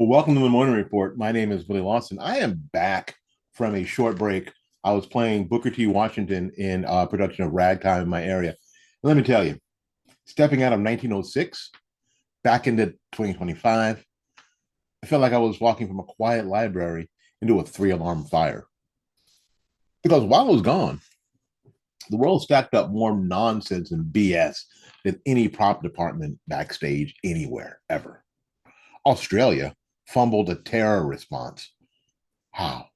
Well, welcome to the Morning Report. My name is Willie Lawson. I am back from a short break. I was playing Booker T. Washington in a production of Ragtime in my area. And let me tell you, stepping out of 1906 back into 2025, I felt like I was walking from a quiet library into a three-alarm fire. Because while I was gone, the world stacked up more nonsense and BS than any prop department backstage anywhere ever. Australia fumbled a terror response. How?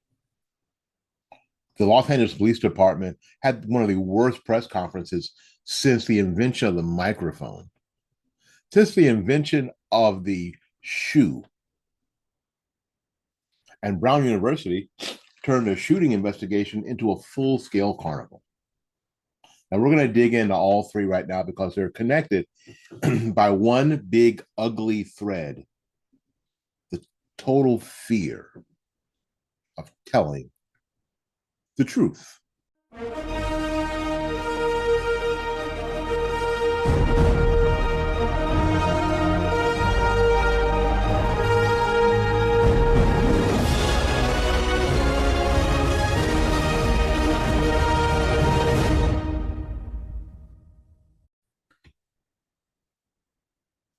The Los Angeles Police Department had one of the worst press conferences since the invention of the microphone, since the invention of the shoe. And Brown University turned a shooting investigation into a full scale carnival. Now, we're going to dig into all three right now because they're connected by one big, ugly thread: the total fear of telling the truth.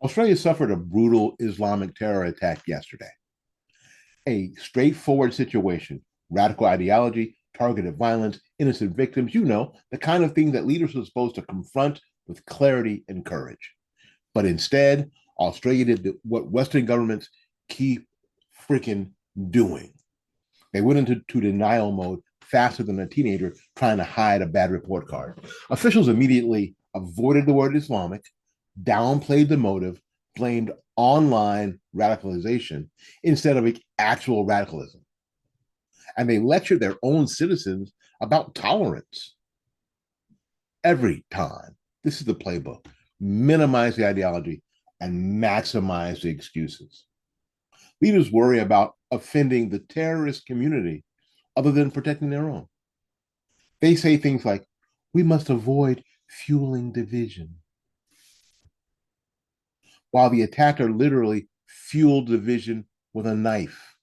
Australia suffered a brutal Islamic terror attack yesterday. A straightforward situation: radical ideology, targeted violence, innocent victims, the kind of thing that leaders are supposed to confront with clarity and courage. But instead, Australia did what Western governments keep freaking doing. They went into denial mode faster than a teenager trying to hide a bad report card. Officials immediately avoided the word Islamic, downplayed the motive, blamed online radicalization instead of actual radicalism. And they lectured their own citizens about tolerance. Every time, this is the playbook: minimize the ideology and maximize the excuses. Leaders worry about offending the terrorist community other than protecting their own. They say things like, we must avoid fueling division, while the attacker literally fueled division with a knife.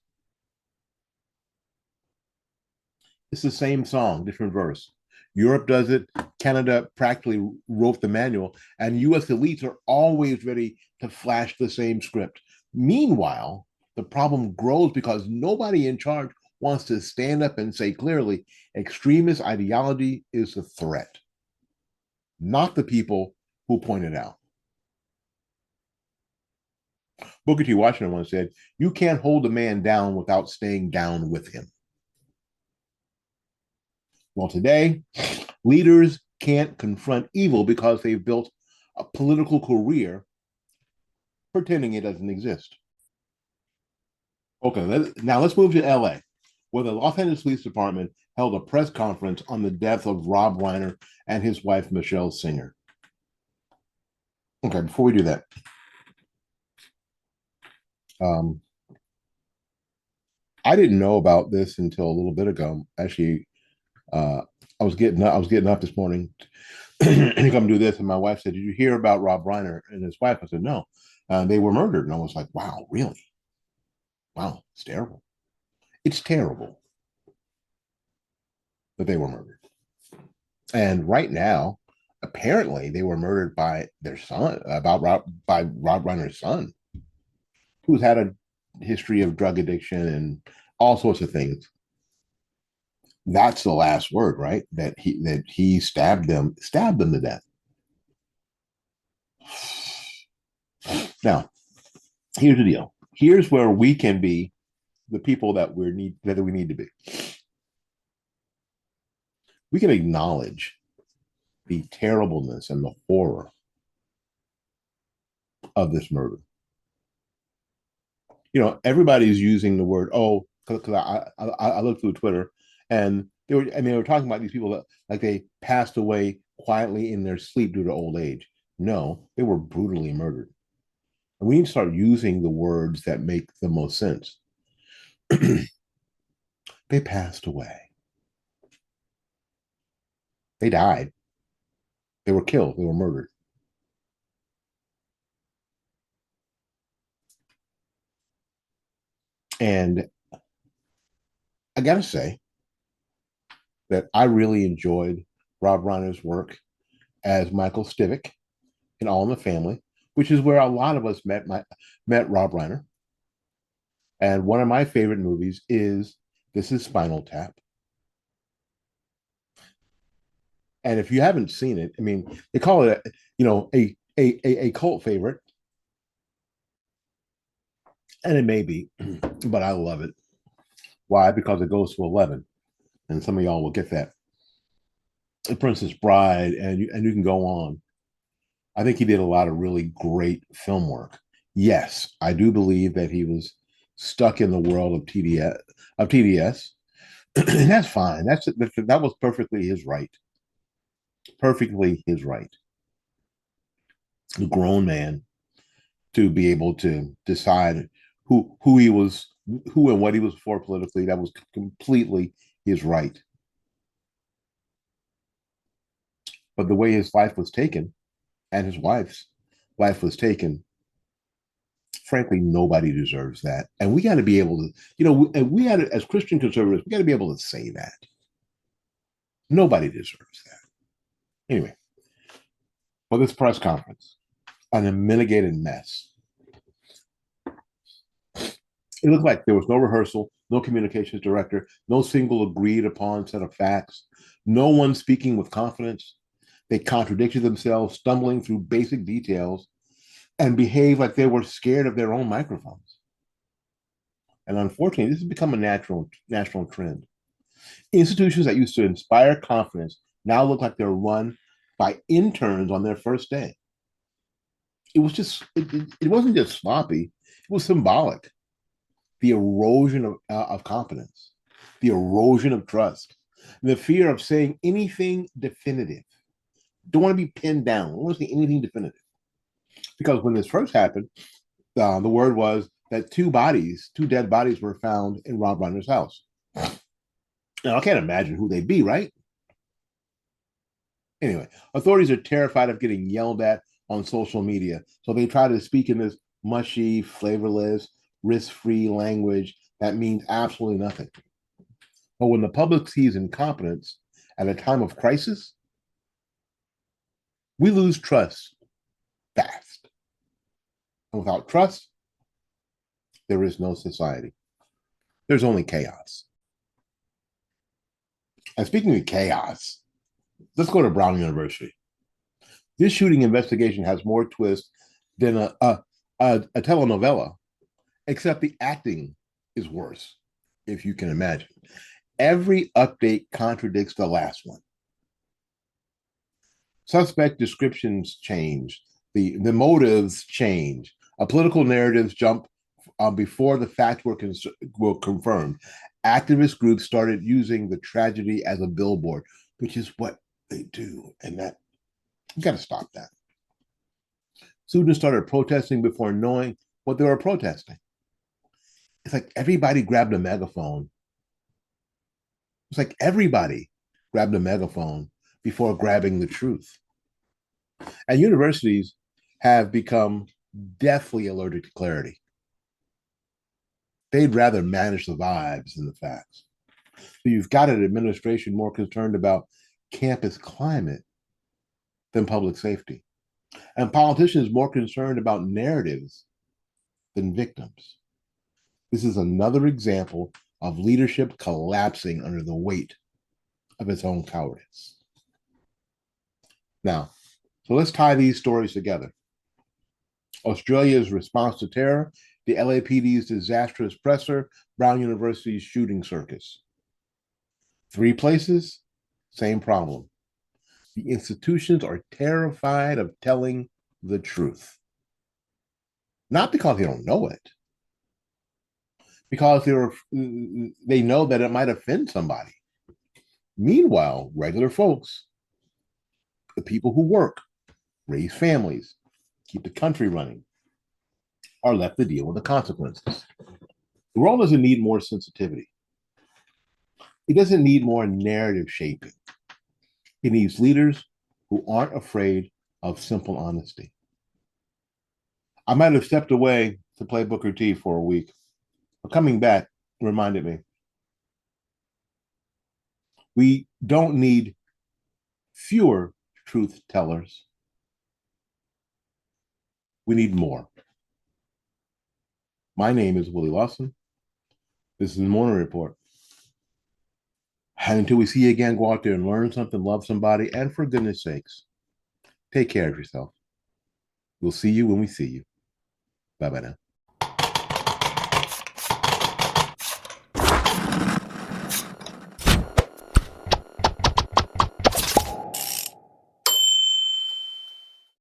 It's the same song, different verse. Europe does it. Canada practically wrote the manual, and US elites are always ready to flash the same script. Meanwhile, the problem grows because nobody in charge wants to stand up and say clearly, extremist ideology is the threat, not the people who point it out. Booker T. Washington once said, you can't hold a man down without staying down with him. Well, today, leaders can't confront evil because they've built a political career pretending it doesn't exist. Okay, now let's move to LA, where the Los Angeles Police Department held a press conference on the death of Rob Reiner and his wife, Michelle Singer. Okay, before we do that, I didn't know about this until a little bit ago. Actually, I was getting up this morning to come do this, and my wife said, "Did you hear about Rob Reiner and his wife?" I said, "No, they were murdered." And I was like, "Wow, really? Wow, it's terrible. It's terrible that they were murdered." And right now, apparently, they were murdered by their son, by Rob Reiner's son, who's had a history of drug addiction and all sorts of things. That's the last word, right? That he stabbed them to death. Now, here's the deal. Here's where we can be the people that we need to be. We can acknowledge the terribleness and the horror of this murder. Everybody's using the word, oh, because I looked through Twitter, and they were talking about these people that like they passed away quietly in their sleep due to old age. No, they were brutally murdered. And we need to start using the words that make the most sense. They passed away. They died. They were killed. They were murdered. And I got to say that I really enjoyed Rob Reiner's work as Michael Stivic in All in the Family, which is where a lot of us met Rob Reiner. And one of my favorite movies is This is Spinal Tap. And if you haven't seen it, I mean, they call it, a cult favorite, and it may be, but I love it. Why? Because it goes to 11, and some of y'all will get that. The Princess Bride, and you can go on. I think he did a lot of really great film work. Yes, I do believe that he was stuck in the world of TDS, and that's fine. That was perfectly his right. Perfectly his right. A grown man to be able to decide who he was, who and what he was for politically. That was completely his right. But the way his life was taken, and his wife's life was taken, frankly, nobody deserves that. And we got to be able to, we got to, as Christian conservatives, we got to be able to say that. Nobody deserves that. Anyway, for this press conference, an unmitigated mess. It looked like there was no rehearsal, no communications director, no single agreed upon set of facts, no one speaking with confidence. They contradicted themselves, stumbling through basic details, and behaved like they were scared of their own microphones. And unfortunately, this has become a national trend. Institutions that used to inspire confidence now look like they're run by interns on their first day. It wasn't just sloppy, it was symbolic. The erosion of confidence, the erosion of trust, the fear of saying anything definitive. Don't want to be pinned down. Don't want to say anything definitive. Because when this first happened, the word was that two dead bodies were found in Rob Reiner's house. Now, I can't imagine who they'd be, right? Anyway, authorities are terrified of getting yelled at on social media, so they try to speak in this mushy, flavorless, risk-free language that means absolutely nothing. But when the public sees incompetence at a time of crisis, we lose trust fast. And without trust, there is no society. There's only chaos. And speaking of chaos, let's go to Brown University. This shooting investigation has more twists than a telenovela, except the acting is worse, if you can imagine. Every update contradicts the last one. Suspect descriptions change, the motives change, political narratives jump before the facts were confirmed. Activist groups started using the tragedy as a billboard, which is what they do, and that you got to stop that. Students started protesting before knowing what they were protesting. It's like everybody grabbed a megaphone. It's like everybody grabbed a megaphone before grabbing the truth. And universities have become deathly allergic to clarity. They'd rather manage the vibes than the facts. So you've got an administration more concerned about campus climate than public safety, and politicians more concerned about narratives than victims. This is another example of leadership collapsing under the weight of its own cowardice. Now, so let's tie these stories together. Australia's response to terror, the LAPD's disastrous presser, Brown University's shooting circus. Three places, same problem. The institutions are terrified of telling the truth. Not because they don't know it, because they know that it might offend somebody. Meanwhile, regular folks, the people who work, raise families, keep the country running, are left to deal with the consequences. The world doesn't need more sensitivity. It doesn't need more narrative shaping. It needs leaders who aren't afraid of simple honesty. I might have stepped away to play Booker T for a week, Coming back reminded me we don't need fewer truth tellers. We need more. My name is Willie Lawson. This is the Morning Report. And until we see you again, go out there and learn something, love somebody, and for goodness sakes, take care of yourself. We'll see you when we see you. Bye bye now.